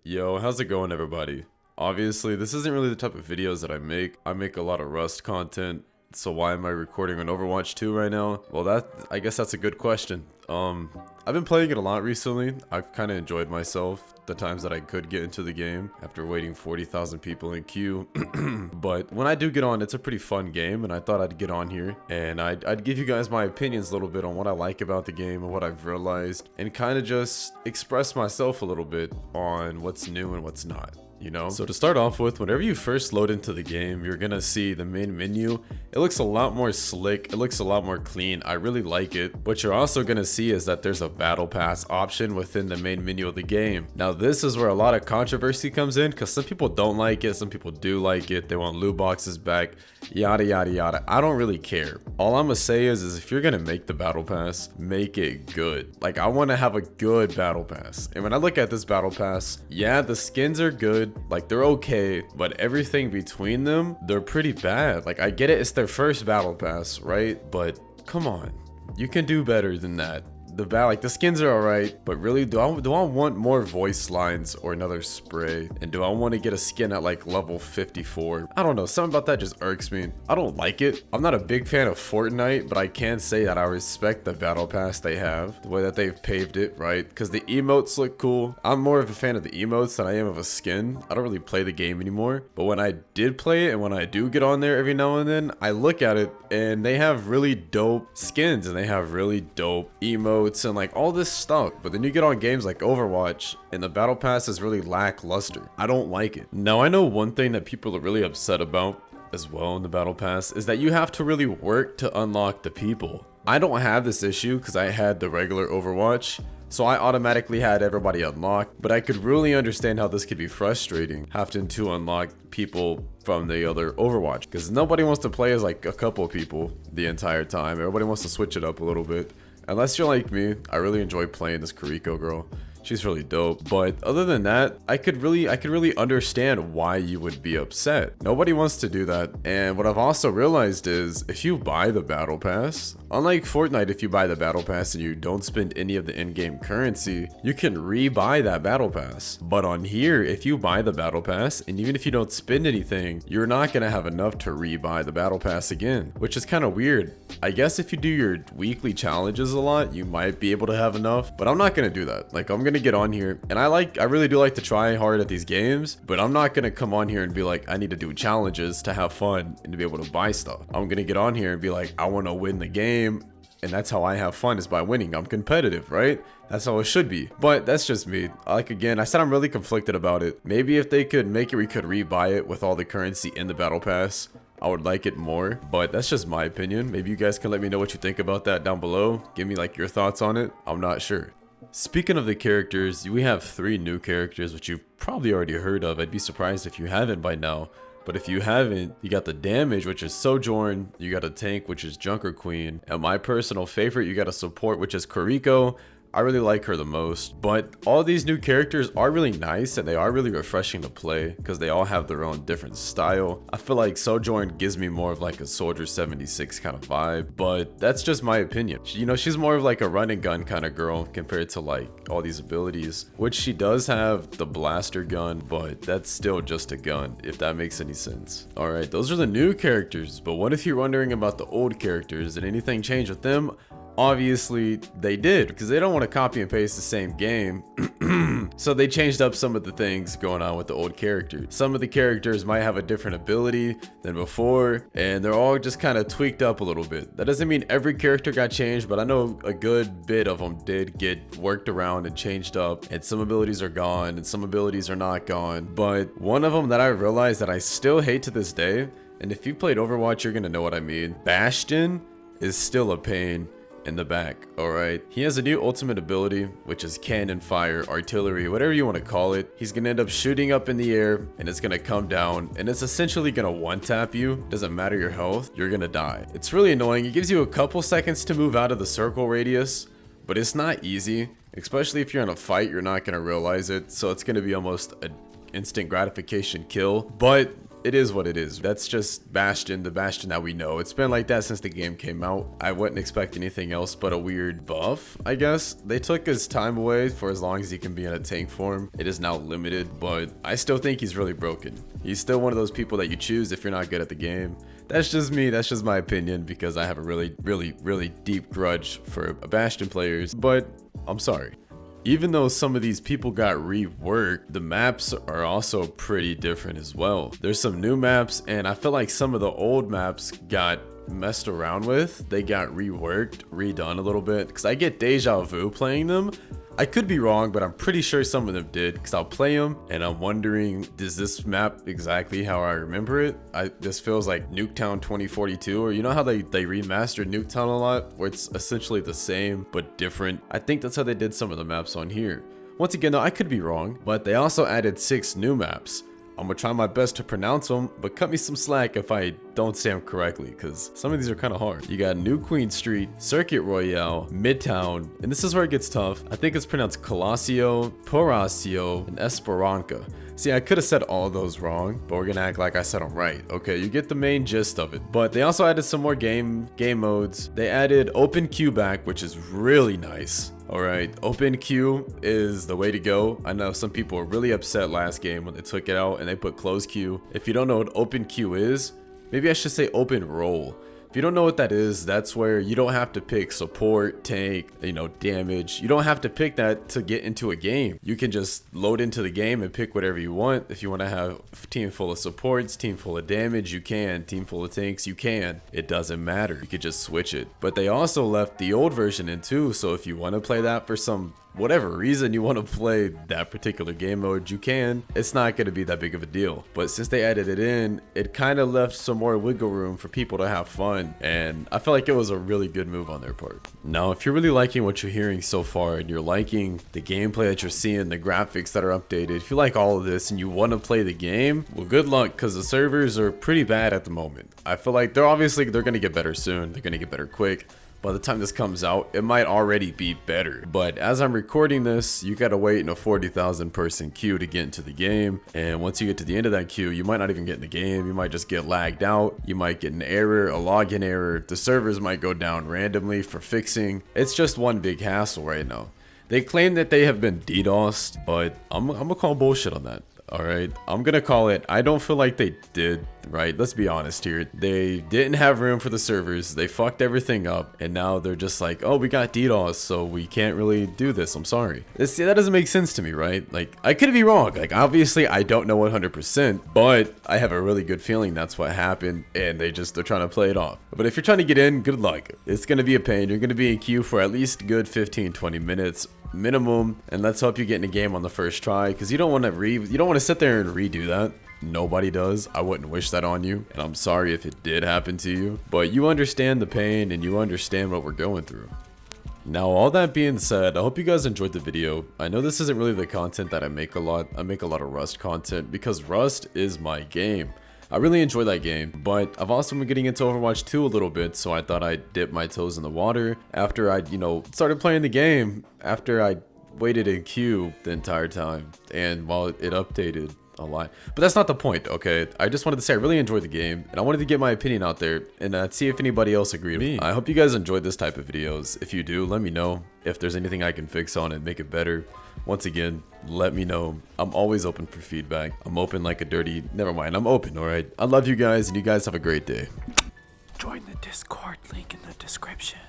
Yo, how's it going, everybody? Obviously, this isn't really the type of videos that I make. I make a lot of Rust content, so why am I recording on Overwatch 2 right now? Well, I guess that's a good question. I've been playing it a lot recently. I've kind of enjoyed myself the times that I could get into the game after waiting 40,000 people in queue. But when I do get on, it's a pretty fun game, and I thought I'd get on here and I'd give you guys my opinions a little bit on what I like about the game and what I've realized, and kind of just express myself a little bit on what's new and what's not. You know? So to start off with, whenever you first load into the game, you're gonna see the main menu. It looks a lot more slick, it looks a lot more clean. I really like it. What you're also gonna see is that there's a battle pass option within the main menu of the game. Now this is where a lot of controversy comes in, because some people don't like it, some people do like it. They want loot boxes back, yada yada yada. I don't really care. All I'm gonna say is if you're gonna make the battle pass, make it good. Like, I want to have a good battle pass. And when I look at this battle pass, yeah, the skins are good, like they're okay, but everything between them, they're pretty bad. Like, I get it, it's their first battle pass, right? But come on, you can do better than that. The skins are alright, but really, do I want more voice lines or another spray? And do I want to get a skin at like level 54? I don't know, something about that just irks me. I don't like it. I'm not a big fan of Fortnite, but I can say that I respect the battle pass they have, the way that they've paved it, right? Because the emotes look cool. I'm more of a fan of the emotes than I am of a skin. I don't really play the game anymore, but when I did play it and when I do get on there every now and then, I look at it and they have really dope skins and they have really dope emotes and like all this stuff. But then you get on games like Overwatch and the battle pass is really lackluster. I don't like it. Now, I know one thing that people are really upset about as well in the battle pass is that you have to really work to unlock the people. I don't have this issue because I had the regular Overwatch, so I automatically had everybody unlocked, but I could really understand how this could be frustrating, having to unlock people from the other Overwatch, because nobody wants to play as like a couple people the entire time. Everybody wants to switch it up a little bit. Unless you're like me, I really enjoy playing this Kuriko girl. She's really dope. But other than that, I could really understand why you would be upset. Nobody wants to do that. And what I've also realized is if you buy the battle pass, unlike Fortnite, if you buy the battle pass and you don't spend any of the in-game currency, you can re-buy that battle pass. But on here, if you buy the battle pass and even if you don't spend anything, you're not gonna have enough to re-buy the battle pass again, which is kind of weird. I guess if you do your weekly challenges a lot, you might be able to have enough, but I'm not gonna do that. Like, I'm gonna get on here and I really do like to try hard at these games, but I'm not gonna come on here and be like, I need to do challenges to have fun and to be able to buy stuff. I'm gonna get on here and be like, I want to win the game, and that's how I have fun, is by winning. I'm competitive, right? That's how it should be. But that's just me. Like, again, I said I'm really conflicted about it. Maybe if they could make it, we could rebuy it with all the currency in the battle pass, I would like it more, but that's just my opinion. Maybe you guys can let me know what you think about that down below. Give me like your thoughts on it. I'm not sure. Speaking of the characters, we have 3 new characters, which you've probably already heard of. I'd be surprised if you haven't by now. But if you haven't, you got the damage, which is Sojourn, you got a tank, which is Junker Queen, and my personal favorite, you got a support, which is Kuriko. I really like her the most. But all these new characters are really nice and they are really refreshing to play because they all have their own different style. I feel like Sojourn gives me more of like a Soldier 76 kind of vibe, but that's just my opinion. You know, she's more of like a run and gun kind of girl compared to like all these abilities, which she does have the blaster gun, but that's still just a gun, if that makes any sense. All right, those are the new characters, but what if you're wondering about the old characters? Did anything change with them? Obviously they did, because they don't want to copy and paste the same game. So they changed up some of the things going on with the old characters. Some of the characters might have a different ability than before, and they're all just kind of tweaked up a little bit. That doesn't mean every character got changed, but I know a good bit of them did get worked around and changed up, and some abilities are gone and some abilities are not gone. But one of them that I realized that I still hate to this day, and if you played Overwatch, you're gonna know what I mean. Bastion is still a pain in the back. All right, he has a new ultimate ability, which is cannon fire, artillery, whatever you want to call it. He's gonna end up shooting up in the air and it's gonna come down and it's essentially gonna one tap you. Doesn't matter your health, you're gonna die. It's really annoying. It gives you a couple seconds to move out of the circle radius, but it's not easy, especially if you're in a fight. You're not gonna realize it, so it's gonna be almost an instant gratification kill. But it is what it is. That's just Bastion, the Bastion that we know. It's been like that since the game came out. I wouldn't expect anything else but a weird buff, I guess. They took his time away for as long as he can be in a tank form. It is now limited, but I still think he's really broken. He's still one of those people that you choose if you're not good at the game. That's just me, that's just my opinion, because I have a really deep grudge for Bastion players, but I'm sorry. Even though some of these people got reworked, the maps are also pretty different as well. There's some new maps, and I feel like some of the old maps got messed around with. They got reworked, redone a little bit, because I get deja vu playing them. I could be wrong, but I'm pretty sure some of them did, because I'll play them and I'm wondering, does this map exactly how I remember it? This feels like Nuketown 2042, or you know how they remastered Nuketown a lot, where it's essentially the same but different. I think that's how they did some of the maps on here. Once again though, I could be wrong, but they also added 6 new maps. I'm gonna try my best to pronounce them, but cut me some slack if I don't say them correctly, because some of these are kind of hard. You got New Queen Street, Circuit Royale, Midtown, and this is where it gets tough. I think it's pronounced Colosio, Porasio, and Esperanca. See, I could have said all of those wrong, but we're gonna act like I said them right. Okay, you get the main gist of it. But they also added some more game modes. They added Open Queue back, which is really nice. Alright, open queue is the way to go. I know some people were really upset last game when they took it out and they put closed queue. If you don't know what open queue is, maybe I should say open role. If you don't know what that is, that's where you don't have to pick support, tank, you know, damage. You don't have to pick that to get into a game. You can just load into the game and pick whatever you want. If you want to have a team full of supports, team full of damage, you can. Team full of tanks, you can. It doesn't matter. You could just switch it. But they also left the old version in too, so if you want to play that for some whatever reason you want to play that particular game mode, you can. It's not going to be that big of a deal. But since they added it in, it kind of left some more wiggle room for people to have fun. And I feel like it was a really good move on their part. Now, if you're really liking what you're hearing so far and you're liking the gameplay that you're seeing, the graphics that are updated, if you like all of this and you want to play the game, well, good luck, because the servers are pretty bad at the moment. I feel like they're going to get better soon. They're going to get better quick. By the time this comes out, it might already be better. But as I'm recording this, you gotta wait in a 40,000 person queue to get into the game. And once you get to the end of that queue, you might not even get in the game. You might just get lagged out. You might get an error, a login error. The servers might go down randomly for fixing. It's just one big hassle right now. They claim that they have been DDoSed, but I'm gonna call bullshit on that. Alright, I'm gonna call it. I don't feel like they did, right? Let's be honest here. They didn't have room for the servers. They fucked everything up, and now they're just like, oh, we got DDoS, so we can't really do this. I'm sorry. See, that doesn't make sense to me, right? Like, I could be wrong. Like, obviously, I don't know 100%, but I have a really good feeling that's what happened, and they're trying to play it off. But if you're trying to get in, good luck. It's gonna be a pain. You're gonna be in queue for at least a good 15-20 minutes minimum, and let's hope you get in a game on the first try, because you don't want to sit there and redo that. Nobody does. I wouldn't wish that on you, and I'm sorry if it did happen to you, but you understand the pain and you understand what we're going through. Now, all that being said, I hope you guys enjoyed the video. I know this isn't really the content that I make a lot. I make a lot of Rust content because Rust is my game. I really enjoy that game, but I've also been getting into Overwatch 2 a little bit, so I thought I'd dip my toes in the water after I, started playing the game, after I waited in queue the entire time, and while it updated a lot. But that's not the point, okay? I just wanted to say I really enjoyed the game, and I wanted to get my opinion out there, and see if anybody else agreed with me. I hope you guys enjoyed this type of videos. If you do, let me know if there's anything I can fix on it, make it better. Once again, let me know. I'm always open for feedback. I'm open like a dirty... Never mind, I'm open, alright? I love you guys, and you guys have a great day. Join the Discord, link in the description.